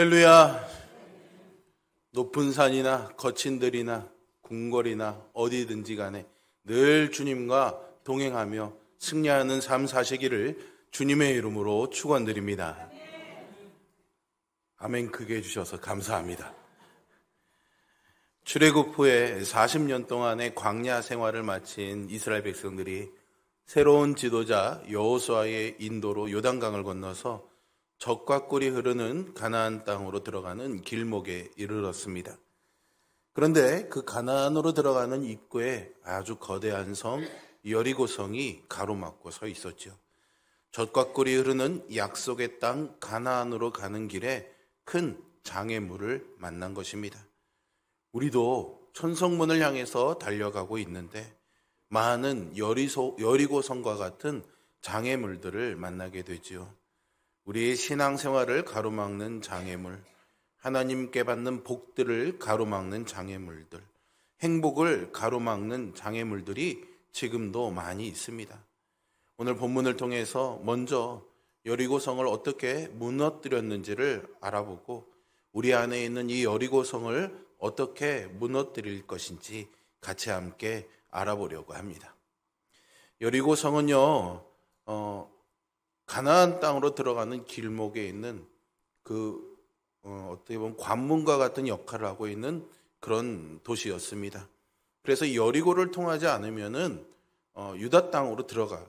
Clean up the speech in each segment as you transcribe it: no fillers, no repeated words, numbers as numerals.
할렐루야. 높은 산이나 거친 들이나 궁궐이나 어디든지 간에 늘 주님과 동행하며 승리하는 삶 사시기를 주님의 이름으로 축원드립니다. 아멘 크게 해주셔서 감사합니다. 출애굽 후에 40년 동안의 광야 생활을 마친 이스라엘 백성들이 새로운 지도자 여호수아의 인도로 요단강을 건너서 적과 꿀이 흐르는 가나안 땅으로 들어가는 길목에 이르렀습니다. 그런데 그 가나안으로 들어가는 입구에 아주 거대한 성 여리고성이 가로막고 서 있었죠. 젖과 꿀이 흐르는 약속의 땅 가나안으로 가는 길에 큰 장애물을 만난 것입니다. 우리도 천성문을 향해서 달려가고 있는데 많은 여리고성과 같은 장애물들을 만나게 되지요. 우리의 신앙생활을 가로막는 장애물, 하나님께 받는 복들을 가로막는 장애물들, 행복을 가로막는 장애물들이 지금도 많이 있습니다. 오늘 본문을 통해서 먼저 여리고성을 어떻게 무너뜨렸는지를 알아보고 우리 안에 있는 이 여리고성을 어떻게 무너뜨릴 것인지 같이 함께 알아보려고 합니다. 여리고성은요, 가나안 땅으로 들어가는 길목에 있는 어떻게 보면 관문과 같은 역할을 하고 있는 그런 도시였습니다. 그래서 여리고를 통하지 않으면은 유다 땅으로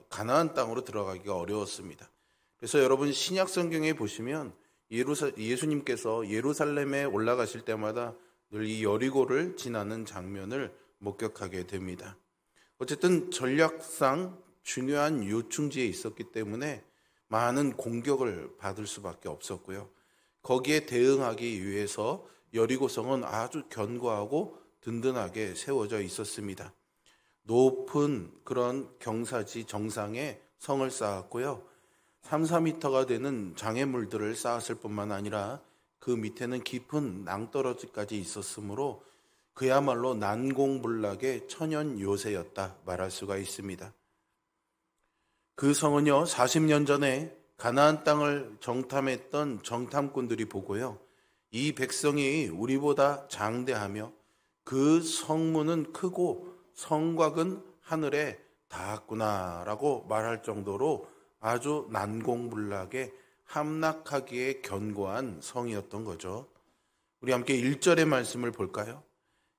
가나안 땅으로 들어가기가 어려웠습니다. 그래서 여러분 신약 성경에 보시면 예수님께서 예루살렘에 올라가실 때마다 늘 이 여리고를 지나는 장면을 목격하게 됩니다. 어쨌든 전략상 중요한 요충지에 있었기 때문에 많은 공격을 받을 수밖에 없었고요. 거기에 대응하기 위해서 여리고성은 아주 견고하고 든든하게 세워져 있었습니다. 높은 그런 경사지 정상에 성을 쌓았고요. 3, 4m가 되는 장애물들을 쌓았을 뿐만 아니라 그 밑에는 깊은 낭떠러지까지 있었으므로 그야말로 난공불락의 천연 요새였다 말할 수가 있습니다. 그 성은요, 40년 전에 가나안 땅을 정탐했던 정탐꾼들이 보고요, 이 백성이 우리보다 장대하며 그 성문은 크고 성곽은 하늘에 닿았구나라고 말할 정도로 아주 난공불락에 함락하기에 견고한 성이었던 거죠. 우리 함께 1절의 말씀을 볼까요?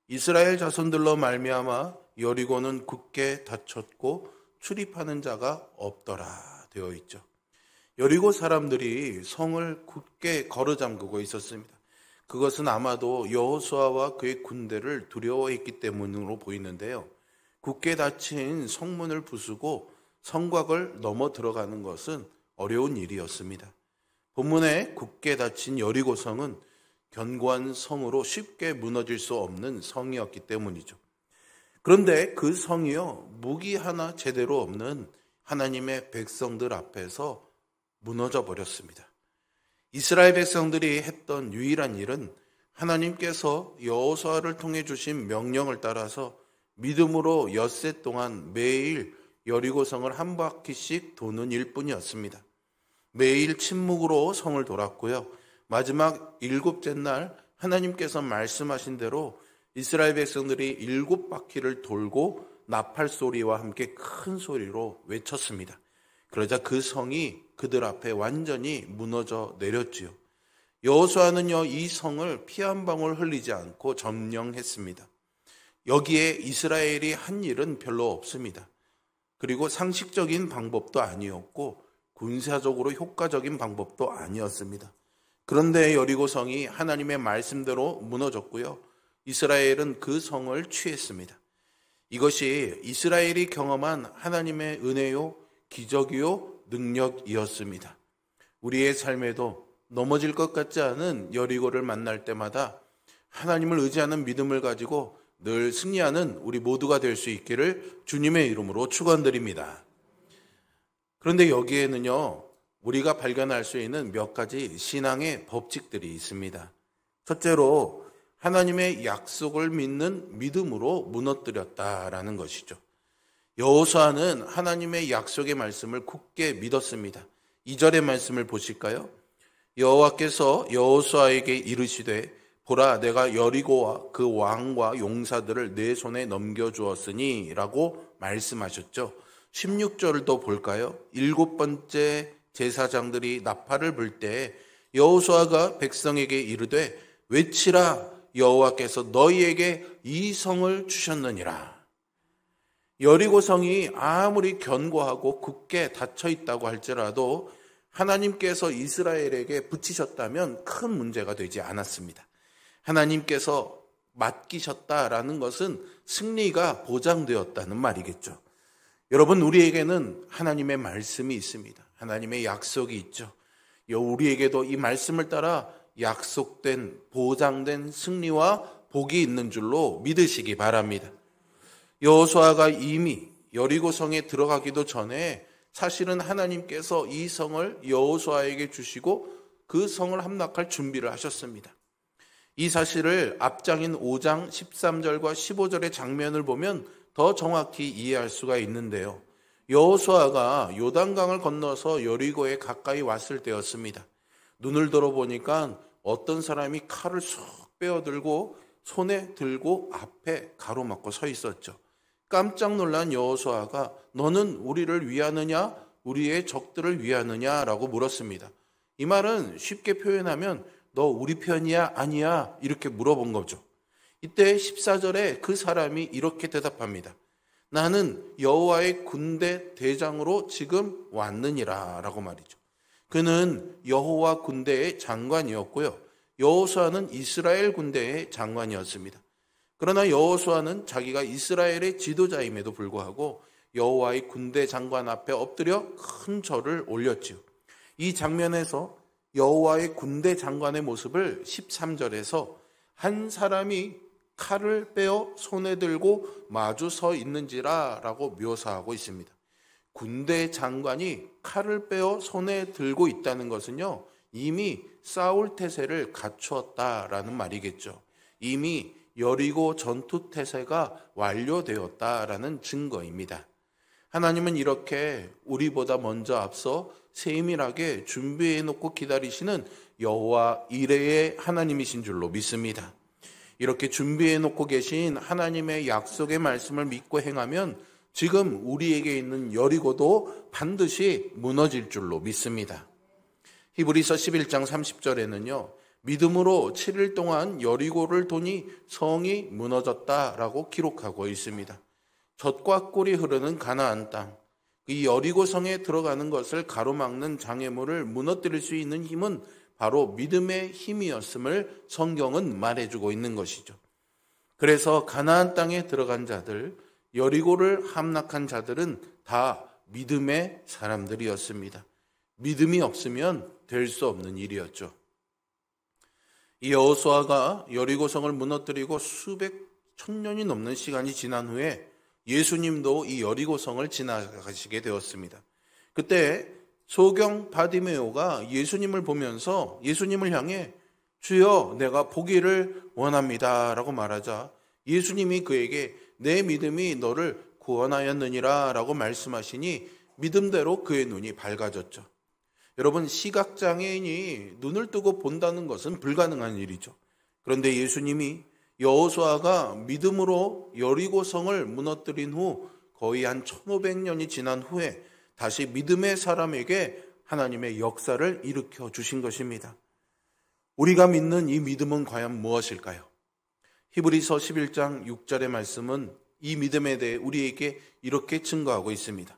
이스라엘 자손들로 말미암아 여리고는 굳게 닫혔고 출입하는 자가 없더라 되어 있죠. 여리고 사람들이 성을 굳게 걸어잠그고 있었습니다. 그것은 아마도 여호수아와 그의 군대를 두려워했기 때문으로 보이는데요. 굳게 닫힌 성문을 부수고 성곽을 넘어 들어가는 것은 어려운 일이었습니다. 본문에 굳게 닫힌 여리고성은 견고한 성으로 쉽게 무너질 수 없는 성이었기 때문이죠. 그런데 그 성이요, 무기 하나 제대로 없는 하나님의 백성들 앞에서 무너져 버렸습니다. 이스라엘 백성들이 했던 유일한 일은 하나님께서 여호수아를 통해 주신 명령을 따라서 믿음으로 엿새 동안 매일 여리고성을 한 바퀴씩 도는 일뿐이었습니다. 매일 침묵으로 성을 돌았고요. 마지막 7째 날 하나님께서 말씀하신 대로 이스라엘 백성들이 7바퀴를 돌고 나팔 소리와 함께 큰 소리로 외쳤습니다. 그러자 그 성이 그들 앞에 완전히 무너져 내렸지요. 여호수아는요, 이 성을 피 한 방울 흘리지 않고 점령했습니다. 여기에 이스라엘이 한 일은 별로 없습니다. 그리고 상식적인 방법도 아니었고 군사적으로 효과적인 방법도 아니었습니다. 그런데 여리고성이 하나님의 말씀대로 무너졌고요. 이스라엘은 그 성을 취했습니다. 이것이 이스라엘이 경험한 하나님의 은혜요, 기적이요, 능력이었습니다. 우리의 삶에도 넘어질 것 같지 않은 여리고를 만날 때마다 하나님을 의지하는 믿음을 가지고 늘 승리하는 우리 모두가 될 수 있기를 주님의 이름으로 축원드립니다. 그런데 여기에는요, 우리가 발견할 수 있는 몇 가지 신앙의 법칙들이 있습니다. 첫째로 하나님의 약속을 믿는 믿음으로 무너뜨렸다라는 것이죠. 여호수아는 하나님의 약속의 말씀을 굳게 믿었습니다. 2절의 말씀을 보실까요? 여호와께서 여호수아에게 이르시되 보라 내가 여리고와 그 왕과 용사들을 내 손에 넘겨주었으니 라고 말씀하셨죠. 16절도 볼까요? 7번째 제사장들이 나팔을 불 때 여호수아가 백성에게 이르되 외치라 여호와께서 너희에게 이 성을 주셨느니라. 여리고 성이 아무리 견고하고 굳게 닫혀 있다고 할지라도 하나님께서 이스라엘에게 붙이셨다면 큰 문제가 되지 않았습니다. 하나님께서 맡기셨다라는 것은 승리가 보장되었다는 말이겠죠. 여러분, 우리에게는 하나님의 말씀이 있습니다. 하나님의 약속이 있죠. 우리에게도 이 말씀을 따라 약속된, 보장된 승리와 복이 있는 줄로 믿으시기 바랍니다. 여호수아가 이미 여리고성에 들어가기도 전에 사실은 하나님께서 이 성을 여호수아에게 주시고 그 성을 함락할 준비를 하셨습니다. 이 사실을 앞장인 5장 13절과 15절의 장면을 보면 더 정확히 이해할 수가 있는데요. 여호수아가 요단강을 건너서 여리고에 가까이 왔을 때였습니다. 눈을 들어보니까 어떤 사람이 칼을 쑥 빼어들고 손에 들고 앞에 가로막고 서 있었죠. 깜짝 놀란 여호수아가 너는 우리를 위하느냐 우리의 적들을 위하느냐라고 물었습니다. 이 말은 쉽게 표현하면 너 우리 편이야 아니야 이렇게 물어본 거죠. 이때 14절에 그 사람이 이렇게 대답합니다. 나는 여호와의 군대 대장으로 지금 왔느니라 라고 말이죠. 그는 여호와 군대의 장관이었고요. 여호수아는 이스라엘 군대의 장관이었습니다. 그러나 여호수아는 자기가 이스라엘의 지도자임에도 불구하고 여호와의 군대 장관 앞에 엎드려 큰 절을 올렸지요. 이 장면에서 여호와의 군대 장관의 모습을 13절에서 한 사람이 칼을 빼어 손에 들고 마주 서 있는지라 라고 묘사하고 있습니다. 군대 장관이 칼을 빼어 손에 들고 있다는 것은요, 이미 싸울 태세를 갖추었다라는 말이겠죠. 이미 여리고 전투 태세가 완료되었다라는 증거입니다. 하나님은 이렇게 우리보다 먼저 앞서 세밀하게 준비해 놓고 기다리시는 여호와 이레의 하나님이신 줄로 믿습니다. 이렇게 준비해 놓고 계신 하나님의 약속의 말씀을 믿고 행하면 지금 우리에게 있는 여리고도 반드시 무너질 줄로 믿습니다. 히브리서 11장 30절에는요. 믿음으로 7일 동안 여리고를 도니 성이 무너졌다라고 기록하고 있습니다. 젖과 꿀이 흐르는 가나안 땅, 이 여리고 성에 들어가는 것을 가로막는 장애물을 무너뜨릴 수 있는 힘은 바로 믿음의 힘이었음을 성경은 말해주고 있는 것이죠. 그래서 가나안 땅에 들어간 자들, 여리고를 함락한 자들은 다 믿음의 사람들이었습니다. 믿음이 없으면 될 수 없는 일이었죠. 이 여호수아가 여리고성을 무너뜨리고 수백 천년이 넘는 시간이 지난 후에 예수님도 이 여리고성을 지나가시게 되었습니다. 그때 소경 바디메오가 예수님을 보면서 예수님을 향해 주여 내가 보기를 원합니다 라고 말하자 예수님이 그에게 내 믿음이 너를 구원하였느니라 라고 말씀하시니 믿음대로 그의 눈이 밝아졌죠. 여러분, 시각장애인이 눈을 뜨고 본다는 것은 불가능한 일이죠. 그런데 예수님이 여호수아가 믿음으로 여리고성을 무너뜨린 후 거의 한 1500년이 지난 후에 다시 믿음의 사람에게 하나님의 역사를 일으켜 주신 것입니다. 우리가 믿는 이 믿음은 과연 무엇일까요? 히브리서 11장 6절의 말씀은 이 믿음에 대해 우리에게 이렇게 증거하고 있습니다.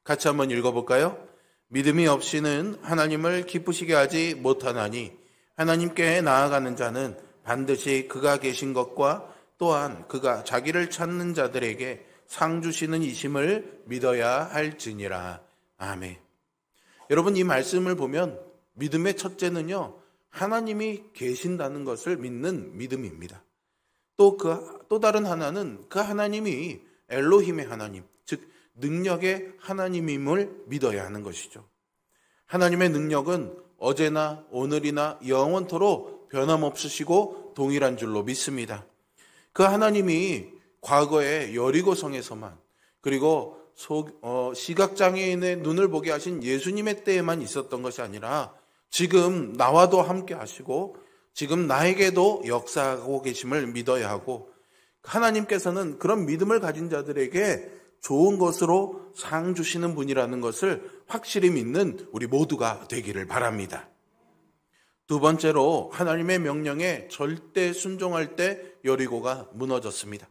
같이 한번 읽어볼까요? 믿음이 없이는 하나님을 기쁘시게 하지 못하나니 하나님께 나아가는 자는 반드시 그가 계신 것과 또한 그가 자기를 찾는 자들에게 상 주시는 이심을 믿어야 할지니라. 아멘. 여러분, 이 말씀을 보면 믿음의 첫째는요, 하나님이 계신다는 것을 믿는 믿음입니다. 또 다른 하나는 그 하나님이 엘로힘의 하나님, 즉 능력의 하나님임을 믿어야 하는 것이죠. 하나님의 능력은 어제나 오늘이나 영원토록 변함없으시고 동일한 줄로 믿습니다. 그 하나님이 과거에 여리고성에서만 그리고 시각장애인의 눈을 보게 하신 예수님의 때에만 있었던 것이 아니라 지금 나와도 함께 하시고 지금 나에게도 역사하고 계심을 믿어야 하고, 하나님께서는 그런 믿음을 가진 자들에게 좋은 것으로 상 주시는 분이라는 것을 확실히 믿는 우리 모두가 되기를 바랍니다. 두 번째로, 하나님의 명령에 절대 순종할 때 여리고가 무너졌습니다.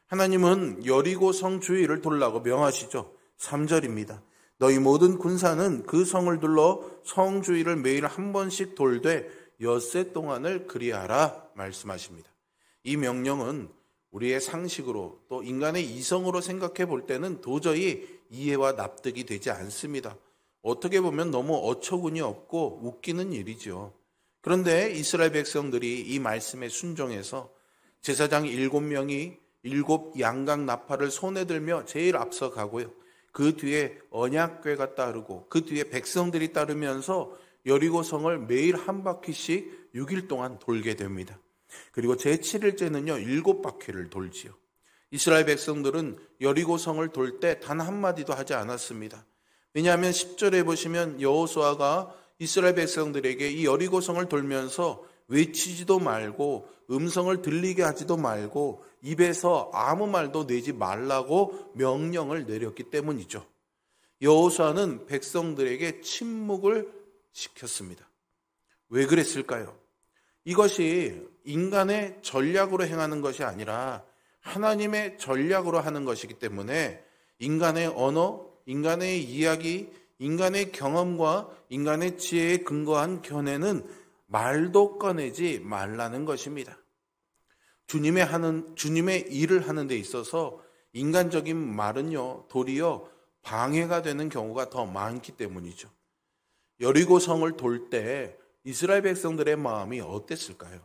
하나님은 여리고 성 주위를 돌라고 명하시죠. 3절입니다. 너희 모든 군사는 그 성을 둘러 성 주위를 매일 한 번씩 돌되 엿새 동안을 그리하라 말씀하십니다. 이 명령은 우리의 상식으로 또 인간의 이성으로 생각해 볼 때는 도저히 이해와 납득이 되지 않습니다. 어떻게 보면 너무 어처구니 없고 웃기는 일이죠. 그런데 이스라엘 백성들이 이 말씀에 순종해서 제사장 7명이 7 양각 나팔을 손에 들며 제일 앞서 가고요. 그 뒤에 언약궤가 따르고 그 뒤에 백성들이 따르면서 여리고 성을 매일 한 바퀴씩 6일 동안 돌게 됩니다. 그리고 제7일째는요 7바퀴를 돌지요. 이스라엘 백성들은 여리고 성을 돌 때 단 한마디도 하지 않았습니다. 왜냐하면 10절에 보시면 여호수아가 이스라엘 백성들에게 이 여리고 성을 돌면서 외치지도 말고 음성을 들리게 하지도 말고 입에서 아무 말도 내지 말라고 명령을 내렸기 때문이죠. 여호수아는 백성들에게 침묵을 시켰습니다. 왜 그랬을까요? 이것이 인간의 전략으로 행하는 것이 아니라 하나님의 전략으로 하는 것이기 때문에 인간의 언어, 인간의 이야기, 인간의 경험과 인간의 지혜에 근거한 견해는 말도 꺼내지 말라는 것입니다. 주님의 일을 하는 데 있어서 인간적인 말은요, 도리어 방해가 되는 경우가 더 많기 때문이죠. 여리고 성을 돌 때 이스라엘 백성들의 마음이 어땠을까요?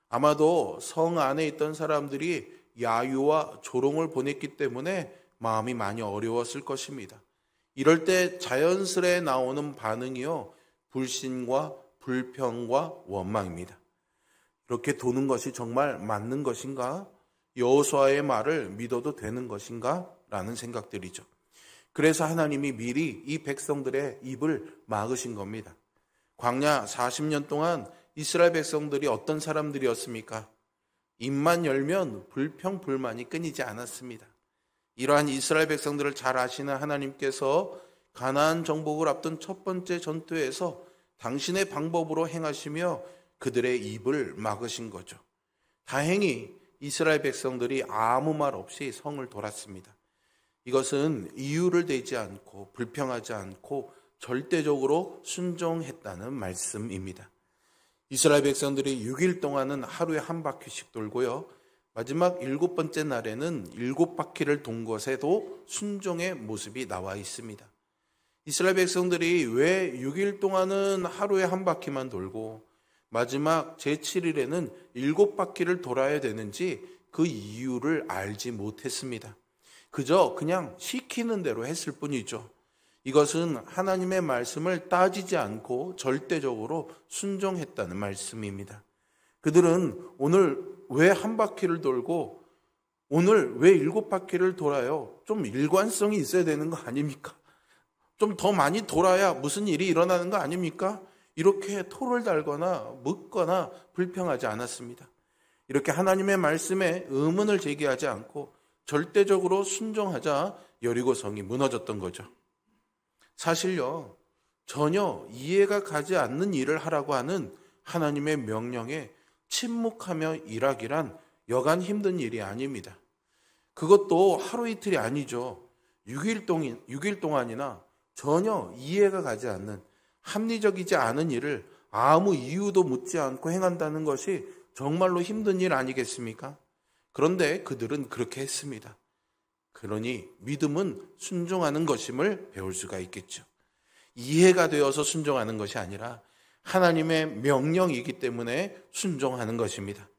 아마도 성 안에 있던 사람들이 야유와 조롱을 보냈기 때문에 마음이 많이 어려웠을 것입니다. 이럴 때 자연스레 나오는 반응이요, 불신과 불평과 원망입니다. 이렇게 도는 것이 정말 맞는 것인가? 여호수아의 말을 믿어도 되는 것인가? 라는 생각들이죠. 그래서 하나님이 미리 이 백성들의 입을 막으신 겁니다. 광야 40년 동안 이스라엘 백성들이 어떤 사람들이었습니까? 입만 열면 불평, 불만이 끊이지 않았습니다. 이러한 이스라엘 백성들을 잘 아시는 하나님께서 가나안 정복을 앞둔 첫 번째 전투에서 당신의 방법으로 행하시며 그들의 입을 막으신 거죠. 다행히 이스라엘 백성들이 아무 말 없이 성을 돌았습니다. 이것은 이유를 대지 않고 불평하지 않고 절대적으로 순종했다는 말씀입니다. 이스라엘 백성들이 6일 동안은 하루에 한 바퀴씩 돌고요. 마지막 7번째 날에는 7바퀴를 돈 것에도 순종의 모습이 나와 있습니다. 이스라엘 백성들이 왜 6일 동안은 하루에 한 바퀴만 돌고 마지막 제7일에는 7바퀴를 돌아야 되는지 그 이유를 알지 못했습니다. 그저 그냥 시키는 대로 했을 뿐이죠. 이것은 하나님의 말씀을 따지지 않고 절대적으로 순종했다는 말씀입니다. 그들은 오늘 왜 한 바퀴를 돌고 오늘 왜 7바퀴를 돌아요? 좀 일관성이 있어야 되는 거 아닙니까? 좀 더 많이 돌아야 무슨 일이 일어나는 거 아닙니까? 이렇게 토를 달거나 묻거나 불평하지 않았습니다. 이렇게 하나님의 말씀에 의문을 제기하지 않고 절대적으로 순종하자 여리고성이 무너졌던 거죠. 사실요, 전혀 이해가 가지 않는 일을 하라고 하는 하나님의 명령에 침묵하며 일하기란 여간 힘든 일이 아닙니다. 그것도 하루 이틀이 아니죠. 6일 동안이나 전혀 이해가 가지 않는 합리적이지 않은 일을 아무 이유도 묻지 않고 행한다는 것이 정말로 힘든 일 아니겠습니까? 그런데 그들은 그렇게 했습니다. 그러니 믿음은 순종하는 것임을 배울 수가 있겠죠. 이해가 되어서 순종하는 것이 아니라 하나님의 명령이기 때문에 순종하는 것입니다.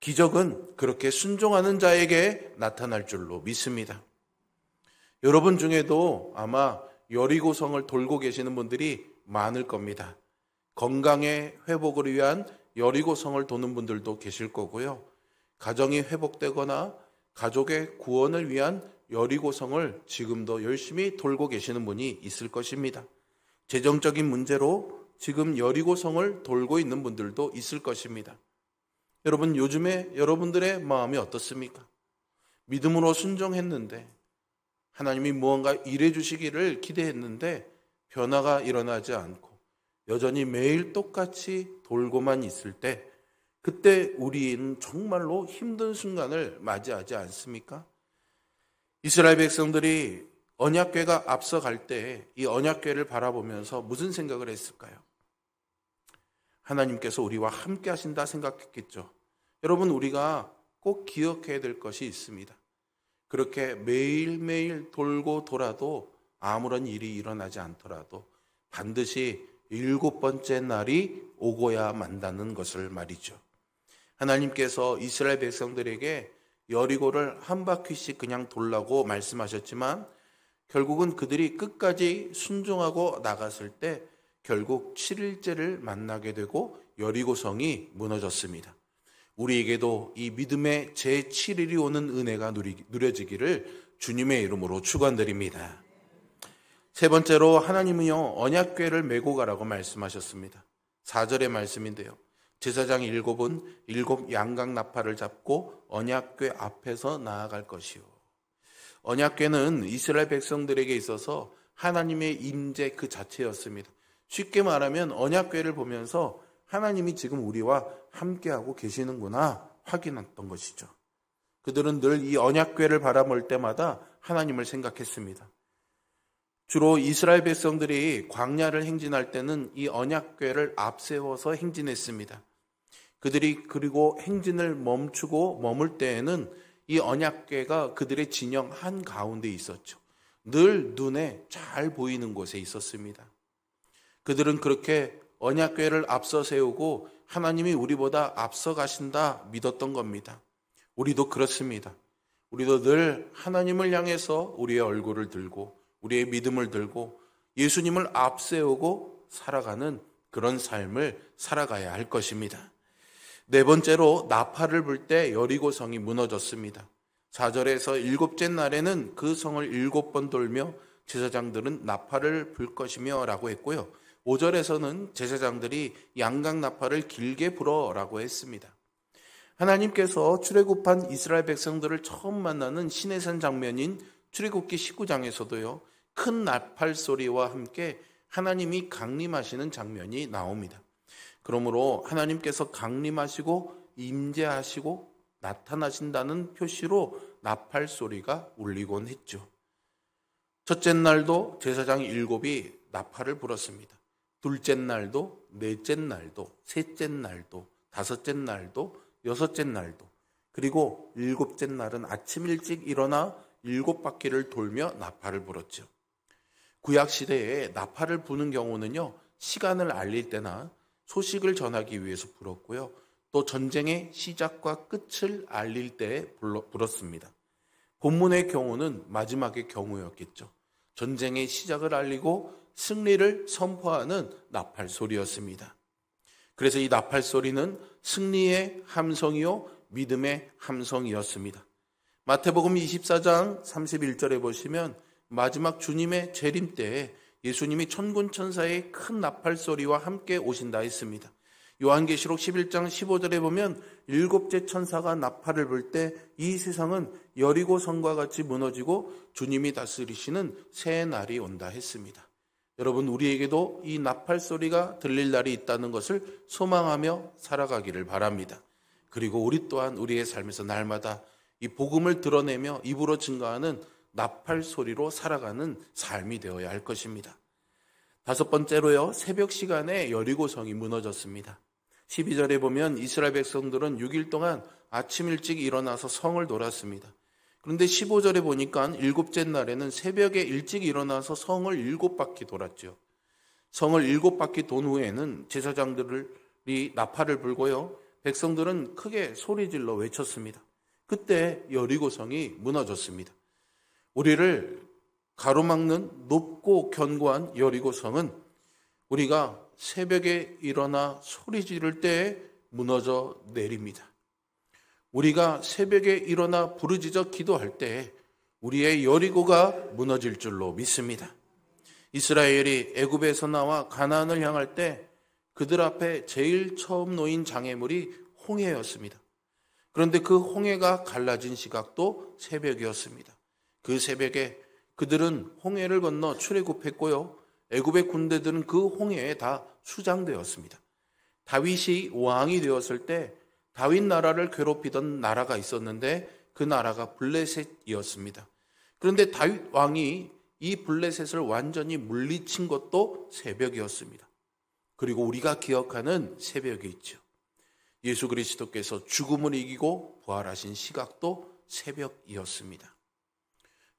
기적은 그렇게 순종하는 자에게 나타날 줄로 믿습니다. 여러분 중에도 아마 여리고성을 돌고 계시는 분들이 많을 겁니다. 건강의 회복을 위한 여리고성을 도는 분들도 계실 거고요. 가정이 회복되거나 가족의 구원을 위한 여리고성을 지금도 열심히 돌고 계시는 분이 있을 것입니다. 재정적인 문제로 지금 여리고성을 돌고 있는 분들도 있을 것입니다. 여러분, 요즘에 여러분들의 마음이 어떻습니까? 믿음으로 순종했는데, 하나님이 무언가 일해 주시기를 기대했는데 변화가 일어나지 않고 여전히 매일 똑같이 돌고만 있을 때, 그때 우리는 정말로 힘든 순간을 맞이하지 않습니까? 이스라엘 백성들이 언약궤가 앞서갈 때 이 언약궤를 바라보면서 무슨 생각을 했을까요? 하나님께서 우리와 함께 하신다 생각했겠죠. 여러분, 우리가 꼭 기억해야 될 것이 있습니다. 그렇게 매일매일 돌고 돌아도 아무런 일이 일어나지 않더라도 반드시 7번째 날이 오고야 만다는 것을 말이죠. 하나님께서 이스라엘 백성들에게 여리고를 한 바퀴씩 그냥 돌라고 말씀하셨지만 결국은 그들이 끝까지 순종하고 나갔을 때 결국 7일째를 만나게 되고 여리고성이 무너졌습니다. 우리에게도 이 믿음의 제7일이 오는 은혜가 누려지기를 주님의 이름으로 축원드립니다. 세 번째로 하나님은요, 언약궤를 메고 가라고 말씀하셨습니다. 4절의 말씀인데요. 제사장 7은 7 양각 나팔을 잡고 언약궤 앞에서 나아갈 것이요. 언약궤는 이스라엘 백성들에게 있어서 하나님의 임재 그 자체였습니다. 쉽게 말하면 언약궤를 보면서 하나님이 지금 우리와 함께하고 계시는구나 확인했던 것이죠. 그들은 늘 이 언약궤를 바라볼 때마다 하나님을 생각했습니다. 주로 이스라엘 백성들이 광야를 행진할 때는 이 언약궤를 앞세워서 행진했습니다. 그들이 그리고 행진을 멈추고 머물 때에는 이 언약궤가 그들의 진영 한가운데 있었죠. 늘 눈에 잘 보이는 곳에 있었습니다. 그들은 그렇게 언약궤를 앞서 세우고 하나님이 우리보다 앞서 가신다 믿었던 겁니다. 우리도 그렇습니다. 우리도 늘 하나님을 향해서 우리의 얼굴을 들고 우리의 믿음을 들고 예수님을 앞세우고 살아가는 그런 삶을 살아가야 할 것입니다. 네 번째로 나팔을 불 때 여리고성이 무너졌습니다. 4절에서 7째 날에는 그 성을 7번 돌며 제사장들은 나팔을 불 것이며 라고 했고요. 5절에서는 제사장들이 양각 나팔을 길게 불어라고 했습니다. 하나님께서 출애굽한 이스라엘 백성들을 처음 만나는 시내산 장면인 출애굽기 19장에서도요. 큰 나팔 소리와 함께 하나님이 강림하시는 장면이 나옵니다. 그러므로 하나님께서 강림하시고 임재하시고 나타나신다는 표시로 나팔 소리가 울리곤 했죠. 첫째 날도 제사장 7이 나팔을 불었습니다. 둘째 날도, 넷째 날도, 셋째 날도, 다섯째 날도, 여섯째 날도, 그리고 7째 날은 아침 일찍 일어나 7바퀴를 돌며 나팔을 불었죠. 구약시대에 나팔을 부는 경우는요, 시간을 알릴 때나 소식을 전하기 위해서 불었고요. 또 전쟁의 시작과 끝을 알릴 때 불었습니다. 본문의 경우는 마지막의 경우였겠죠. 전쟁의 시작을 알리고 승리를 선포하는 나팔 소리였습니다. 그래서 이 나팔 소리는 승리의 함성이요 믿음의 함성이었습니다. 마태복음 24장 31절에 보시면 마지막 주님의 재림 때에 예수님이 천군 천사의 큰 나팔 소리와 함께 오신다 했습니다. 요한계시록 11장 15절에 보면 7째 천사가 나팔을 불 때 이 세상은 여리고 성과 같이 무너지고 주님이 다스리시는 새 날이 온다 했습니다. 여러분, 우리에게도 이 나팔 소리가 들릴 날이 있다는 것을 소망하며 살아가기를 바랍니다. 그리고 우리 또한 우리의 삶에서 날마다 이 복음을 드러내며 입으로 증거하는 나팔 소리로 살아가는 삶이 되어야 할 것입니다. 다섯 번째로요, 새벽 시간에 여리고성이 무너졌습니다. 12절에 보면 이스라엘 백성들은 6일 동안 아침 일찍 일어나서 성을 돌았습니다. 그런데 15절에 보니까 7째 날에는 새벽에 일찍 일어나서 성을 7바퀴 돌았죠. 성을 7바퀴 돈 후에는 제사장들이 나팔을 불고요. 백성들은 크게 소리질러 외쳤습니다. 그때 여리고성이 무너졌습니다. 우리를 가로막는 높고 견고한 여리고성은 우리가 새벽에 일어나 소리 지를 때에 무너져 내립니다. 우리가 새벽에 일어나 부르짖어 기도할 때에 우리의 여리고가 무너질 줄로 믿습니다. 이스라엘이 애굽에서 나와 가나안을 향할 때 그들 앞에 제일 처음 놓인 장애물이 홍해였습니다. 그런데 그 홍해가 갈라진 시각도 새벽이었습니다. 그 새벽에 그들은 홍해를 건너 출애굽했고요. 애굽의 군대들은 그 홍해에 다 수장되었습니다. 다윗이 왕이 되었을 때 다윗 나라를 괴롭히던 나라가 있었는데 그 나라가 블레셋이었습니다. 그런데 다윗 왕이 이 블레셋을 완전히 물리친 것도 새벽이었습니다. 그리고 우리가 기억하는 새벽이 있죠. 예수 그리스도께서 죽음을 이기고 부활하신 시각도 새벽이었습니다.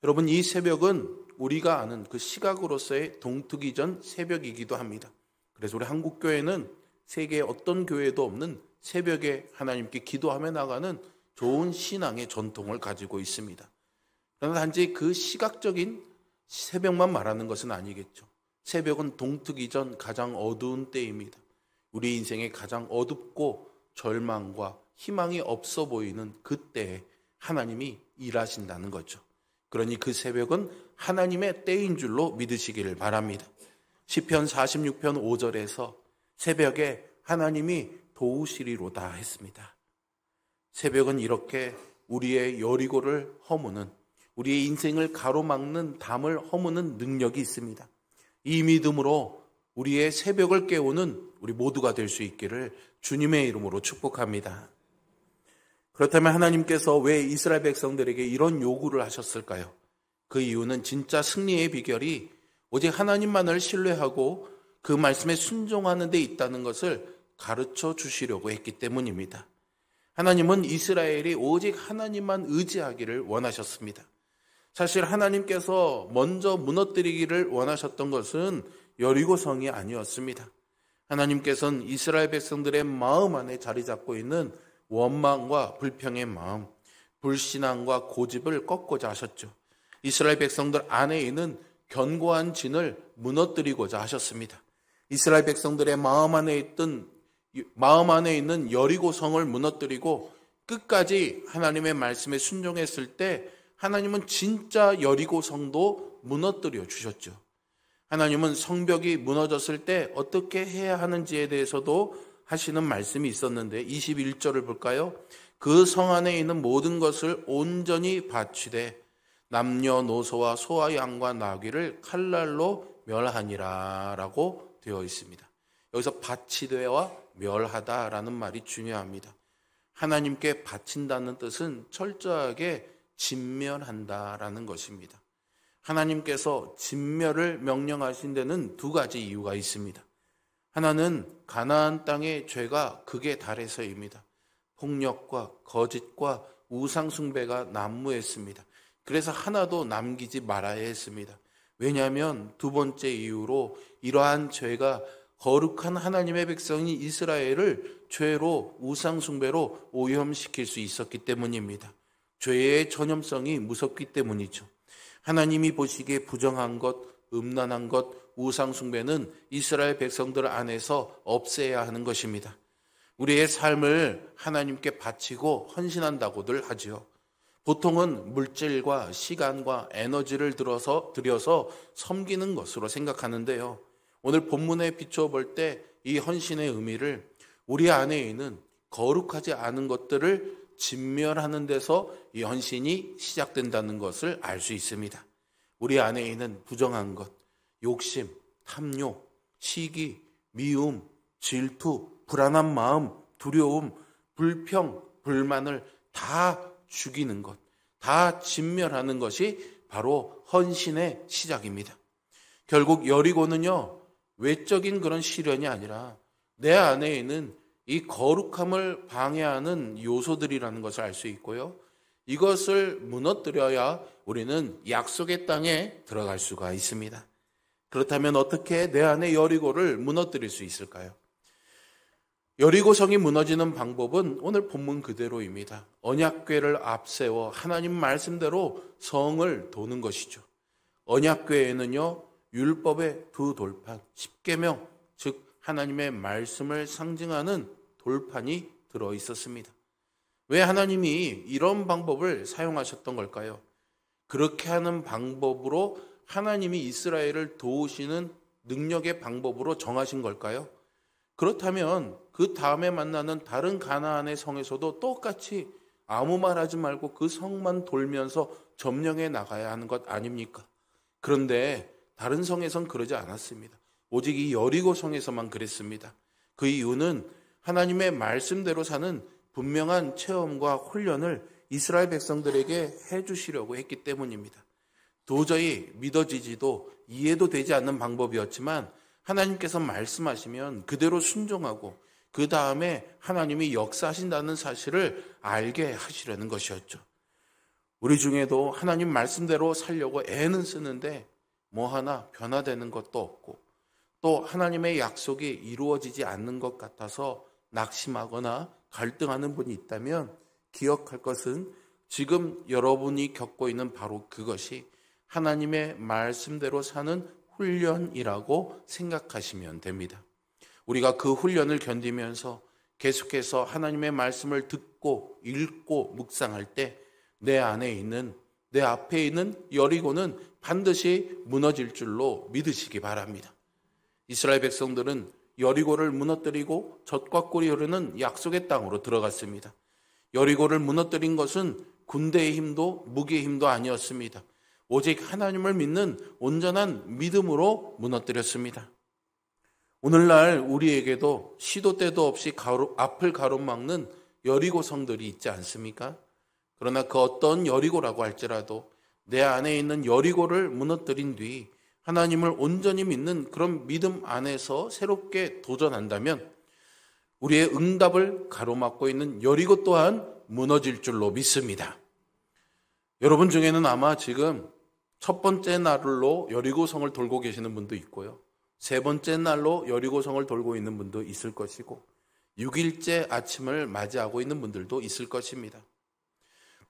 여러분, 이 새벽은 우리가 아는 그 시각으로서의 동트기 전 새벽이기도 합니다. 그래서 우리 한국교회는 세계에 어떤 교회도 없는 새벽에 하나님께 기도하며 나가는 좋은 신앙의 전통을 가지고 있습니다. 그러나 단지 그 시각적인 새벽만 말하는 것은 아니겠죠. 새벽은 동트기 전 가장 어두운 때입니다. 우리 인생에 가장 어둡고 절망과 희망이 없어 보이는 그때에 하나님이 일하신다는 거죠. 그러니 그 새벽은 하나님의 때인 줄로 믿으시기를 바랍니다. 시편 46편 5절에서 새벽에 하나님이 도우시리로다 했습니다. 새벽은 이렇게 우리의 여리고를 허무는, 우리의 인생을 가로막는 담을 허무는 능력이 있습니다. 이 믿음으로 우리의 새벽을 깨우는 우리 모두가 될 수 있기를 주님의 이름으로 축복합니다. 그렇다면 하나님께서 왜 이스라엘 백성들에게 이런 요구를 하셨을까요? 그 이유는 진짜 승리의 비결이 오직 하나님만을 신뢰하고 그 말씀에 순종하는 데 있다는 것을 가르쳐 주시려고 했기 때문입니다. 하나님은 이스라엘이 오직 하나님만 의지하기를 원하셨습니다. 사실 하나님께서 먼저 무너뜨리기를 원하셨던 것은 여리고성이 아니었습니다. 하나님께서는 이스라엘 백성들의 마음 안에 자리 잡고 있는 원망과 불평의 마음, 불신앙과 고집을 꺾고자 하셨죠. 이스라엘 백성들 안에 있는 견고한 진을 무너뜨리고자 하셨습니다. 이스라엘 백성들의 마음 안에 있는 여리고성을 무너뜨리고 끝까지 하나님의 말씀에 순종했을 때 하나님은 진짜 여리고성도 무너뜨려 주셨죠. 하나님은 성벽이 무너졌을 때 어떻게 해야 하는지에 대해서도 하시는 말씀이 있었는데 21절을 볼까요? 그 성 안에 있는 모든 것을 온전히 바치되 남녀노소와 소와 양과 나귀를 칼날로 멸하니라 라고 되어 있습니다. 여기서 바치되와 멸하다라는 말이 중요합니다. 하나님께 바친다는 뜻은 철저하게 진멸한다라는 것입니다. 하나님께서 진멸을 명령하신 데는 두 가지 이유가 있습니다. 하나는 가나안 땅의 죄가 극에 달해서입니다. 폭력과 거짓과 우상숭배가 난무했습니다. 그래서 하나도 남기지 말아야 했습니다. 왜냐하면 두 번째 이유로 이러한 죄가 거룩한 하나님의 백성인 이스라엘을 죄로 우상숭배로 오염시킬 수 있었기 때문입니다. 죄의 전염성이 무섭기 때문이죠. 하나님이 보시기에 부정한 것, 음란한 것, 우상숭배는 이스라엘 백성들 안에서 없애야 하는 것입니다. 우리의 삶을 하나님께 바치고 헌신한다고들 하지요. 보통은 물질과 시간과 에너지를 들여서 섬기는 것으로 생각하는데요. 오늘 본문에 비추어 볼 때 이 헌신의 의미를 우리 안에 있는 거룩하지 않은 것들을 진멸하는 데서 이 헌신이 시작된다는 것을 알 수 있습니다. 우리 안에 있는 부정한 것, 욕심, 탐욕, 시기, 미움, 질투, 불안한 마음, 두려움, 불평, 불만을 다 죽이는 것, 다 진멸하는 것이 바로 헌신의 시작입니다. 결국 여리고는요, 외적인 그런 시련이 아니라 내 안에 있는 이 거룩함을 방해하는 요소들이라는 것을 알 수 있고요. 이것을 무너뜨려야 우리는 약속의 땅에 들어갈 수가 있습니다. 그렇다면 어떻게 내 안의 여리고를 무너뜨릴 수 있을까요? 여리고성이 무너지는 방법은 오늘 본문 그대로입니다. 언약궤를 앞세워 하나님 말씀대로 성을 도는 것이죠. 언약궤에는요, 율법의 두 돌판, 십계명, 즉 하나님의 말씀을 상징하는 돌판이 들어 있었습니다. 왜 하나님이 이런 방법을 사용하셨던 걸까요? 그렇게 하는 방법으로 하나님이 이스라엘을 도우시는 능력의 방법으로 정하신 걸까요? 그렇다면 그 다음에 만나는 다른 가나안의 성에서도 똑같이 아무 말 하지 말고 그 성만 돌면서 점령해 나가야 하는 것 아닙니까? 그런데 다른 성에선 그러지 않았습니다. 오직 이 여리고 성에서만 그랬습니다. 그 이유는 하나님의 말씀대로 사는 분명한 체험과 훈련을 이스라엘 백성들에게 해주시려고 했기 때문입니다. 도저히 믿어지지도 이해도 되지 않는 방법이었지만 하나님께서 말씀하시면 그대로 순종하고 그 다음에 하나님이 역사하신다는 사실을 알게 하시려는 것이었죠. 우리 중에도 하나님 말씀대로 살려고 애는 쓰는데 뭐 하나 변화되는 것도 없고 또 하나님의 약속이 이루어지지 않는 것 같아서 낙심하거나 갈등하는 분이 있다면 기억할 것은 지금 여러분이 겪고 있는 바로 그것이 하나님의 말씀대로 사는 훈련이라고 생각하시면 됩니다. 우리가 그 훈련을 견디면서 계속해서 하나님의 말씀을 듣고 읽고 묵상할 때 내 안에 있는, 내 앞에 있는 여리고는 반드시 무너질 줄로 믿으시기 바랍니다. 이스라엘 백성들은 여리고를 무너뜨리고 젖과 꿀이 흐르는 약속의 땅으로 들어갔습니다. 여리고를 무너뜨린 것은 군대의 힘도 무기의 힘도 아니었습니다. 오직 하나님을 믿는 온전한 믿음으로 무너뜨렸습니다. 오늘날 우리에게도 시도 때도 없이 앞을 가로막는 여리고 성들이 있지 않습니까? 그러나 그 어떤 여리고라고 할지라도 내 안에 있는 여리고를 무너뜨린 뒤 하나님을 온전히 믿는 그런 믿음 안에서 새롭게 도전한다면 우리의 응답을 가로막고 있는 여리고 또한 무너질 줄로 믿습니다. 여러분 중에는 아마 지금 첫 번째 날로 여리고성을 돌고 계시는 분도 있고요. 세 번째 날로 여리고성을 돌고 있는 분도 있을 것이고 6일째 아침을 맞이하고 있는 분들도 있을 것입니다.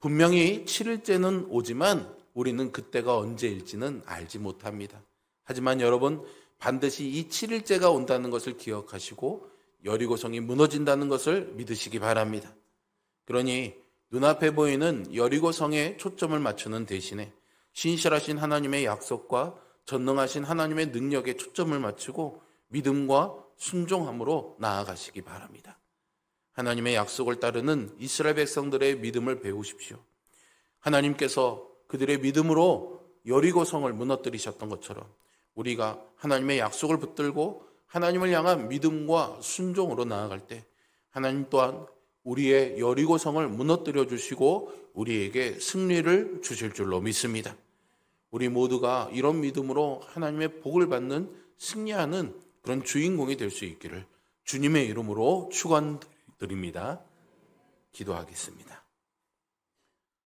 분명히 7일째는 오지만 우리는 그때가 언제일지는 알지 못합니다. 하지만 여러분 반드시 이 7일째가 온다는 것을 기억하시고 여리고성이 무너진다는 것을 믿으시기 바랍니다. 그러니 눈앞에 보이는 여리고성에 초점을 맞추는 대신에 신실하신 하나님의 약속과 전능하신 하나님의 능력에 초점을 맞추고 믿음과 순종함으로 나아가시기 바랍니다. 하나님의 약속을 따르는 이스라엘 백성들의 믿음을 배우십시오. 하나님께서 그들의 믿음으로 여리고성을 무너뜨리셨던 것처럼 우리가 하나님의 약속을 붙들고 하나님을 향한 믿음과 순종으로 나아갈 때 하나님 또한 우리의 여리고성을 무너뜨려 주시고 우리에게 승리를 주실 줄로 믿습니다. 우리 모두가 이런 믿음으로 하나님의 복을 받는 승리하는 그런 주인공이 될 수 있기를 주님의 이름으로 축원드립니다. 기도하겠습니다.